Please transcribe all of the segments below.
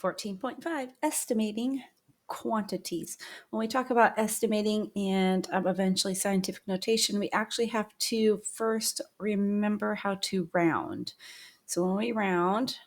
14.5, estimating quantities. When we talk about estimating and eventually scientific notation, we actually have to first remember how to round. So when we round,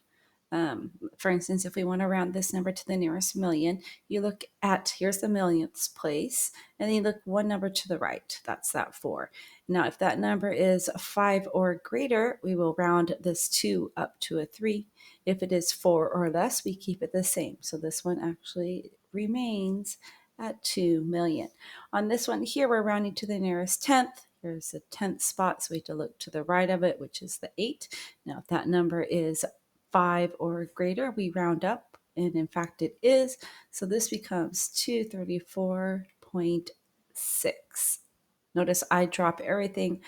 for instance, if we want to round this number to the nearest million, you look at, here's the millionths place, and then you look one number to the right. That's that 4. Now, if that number is 5 or greater, we will round this 2 up to a 3. If it is 4 or less, we keep it the same. So this one actually remains at 2 million. On this one here, we're rounding to the nearest tenth. Here's the 10th spot, so we have to look to the right of it, which is the 8. Now, if that number is 5 or greater, we round up, and in fact it is. So this becomes 234.6. Notice I drop everything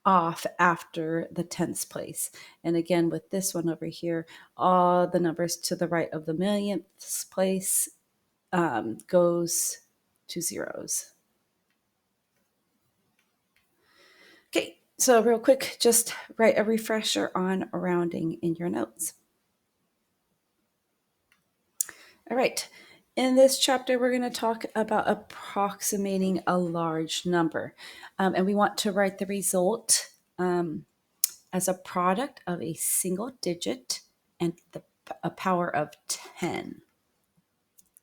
off after the tenths place. And again, with this one over here, all the numbers to the right of the millionths place goes to zeros. Okay, so real quick, just write a refresher on rounding in your notes. All right, in this chapter, we're going to talk about approximating a large number. And we want to write the result as a product of a single digit and a power of 10.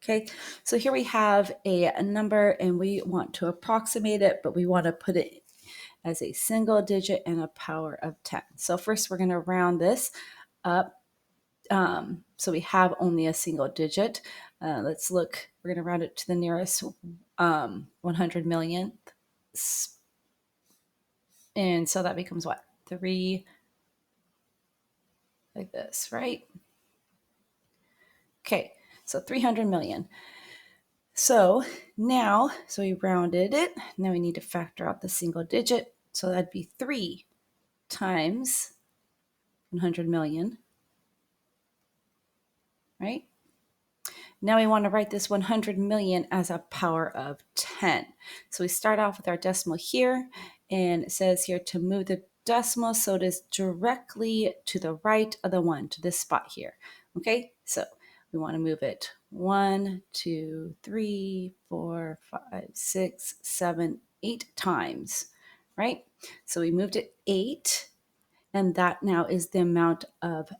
Okay, so here we have a number and we want to approximate it, but we want to put it as a single digit and a power of 10. So first we're going to round this up. So we have only a single digit. Let's look, we're going to round it to the nearest 100 millionth. And so that becomes what? 3, like this, right? Okay, so 300 million. So now, so we rounded it. Now we need to factor out the single digit. So that'd be 3 times 100 million, right? Now we want to write this 100 million as a power of 10. So we start off with our decimal here, and it says here to move the decimal so it is directly to the right of the 1, to this spot here. Okay, so we want to move it 1, 2, 3, 4, 5, 6, 7, 8 times, right? So we moved it 8, and that now is the amount of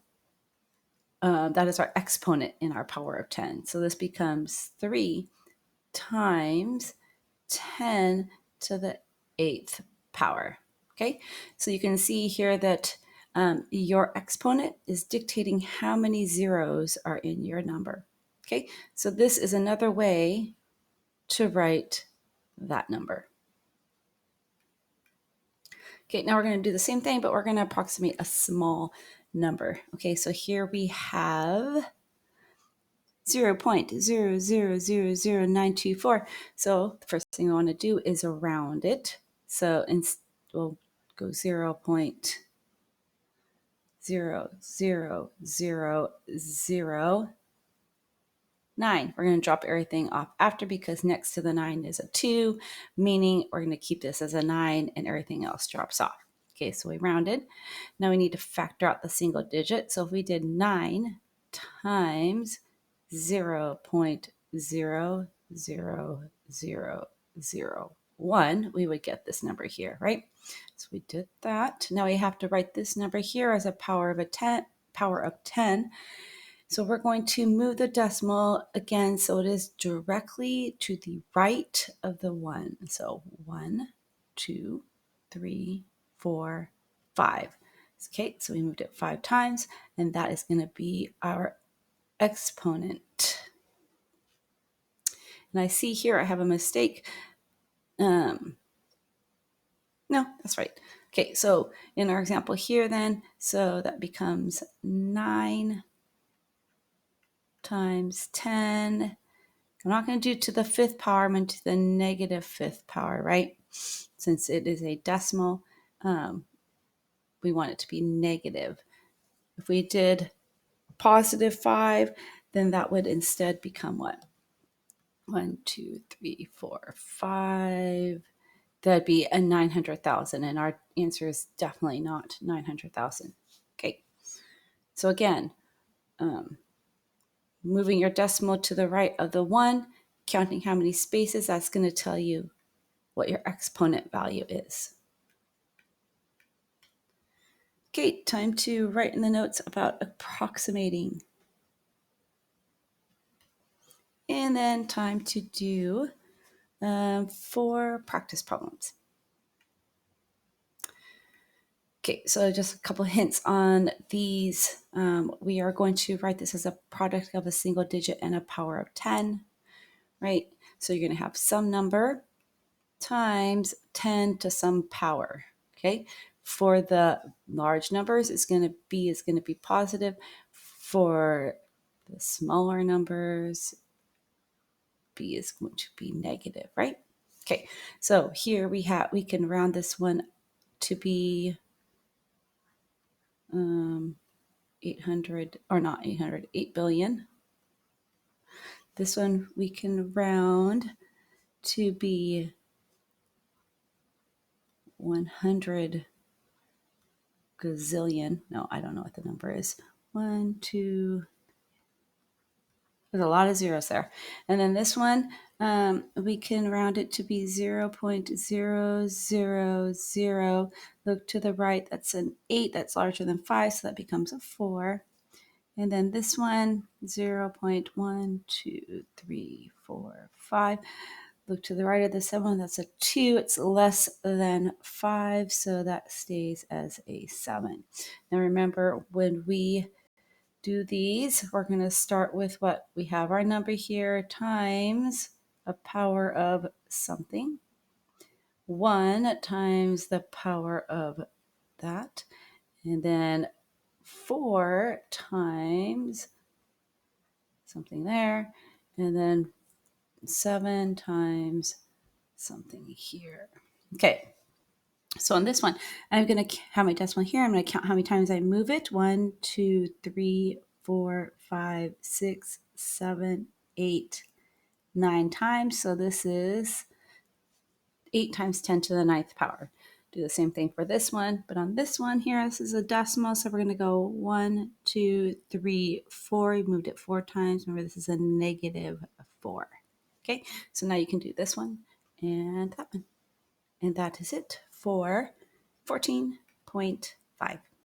that is our exponent in our power of 10. So this becomes 3 times 10 to the 8th power. Okay, so you can see here that your exponent is dictating how many zeros are in your number. Okay, so this is another way to write that number. Okay, now we're going to do the same thing, but we're going to approximate a small number. Okay, so here we have 0.0000924. So the first thing we want to do is round it. So we'll go 0.00009. We're going to drop everything off after because next to the 9 is a 2, meaning we're going to keep this as a 9 and everything else drops off. Okay, so we rounded. Now we need to factor out the single digit. So if we did 9 times 0.00001, we would get this number here, right? So we did that. Now we have to write this number here as a power of 10. So we're going to move the decimal again so it is directly to the right of the 1. So 1, 2, 3, 4, 5. Okay, so we moved it 5 times, and that is going to be our exponent. And I see here I have a mistake. No, that's right. Okay, so in our example here then, so that becomes 9 times 10. I'm not going to do to the 5th power, I'm going to the negative 5th power, right? Since it is a decimal, we want it to be negative. If we did positive 5, then that would instead become what? 1, 2, 3, 4, 5. That'd be a 900,000, and our answer is definitely not 900,000. Okay, so again, Moving your decimal to the right of the 1, counting how many spaces, that's going to tell you what your exponent value is. Okay, time to write in the notes about approximating. And then time to do 4 practice problems. Okay, so just a couple of hints on these. We are going to write this as a product of a single digit and a power of 10, right? So you're going to have some number times 10 to some power, okay? For the large numbers, it's going to be positive. For the smaller numbers, b is going to be negative, right? Okay, so here we can round this one to be 800, or not 800, 8 billion. This one we can round to be 100 gazillion. No, I don't know what the number is. 1, 2, there's a lot of zeros there. And then this one, we can round it to be 0.000. Look to the right, that's an 8, that's larger than 5, so that becomes a 4. And then this one, 0.123455. Look to the right of the 7, that's a 2. It's less than 5, so that stays as a 7. Now remember, when we do these, we're going to start with what? We have our number here times a power of something. 1 times the power of that. And then 4 times something there. And then 7 times something here. Okay. So on this one, I'm going to have my decimal here. I'm going to count how many times I move it. 1, 2, 3, 4, 5, 6, 7, 8, 9 times. So this is 8 times 10 to the 9th power. Do the same thing for this one. But on this one here, this is a decimal. So we're going to go 1, 2, 3, 4. We moved it 4 times. Remember, this is a negative 4. Okay. So now you can do this one and that one. And that is it for 14.5.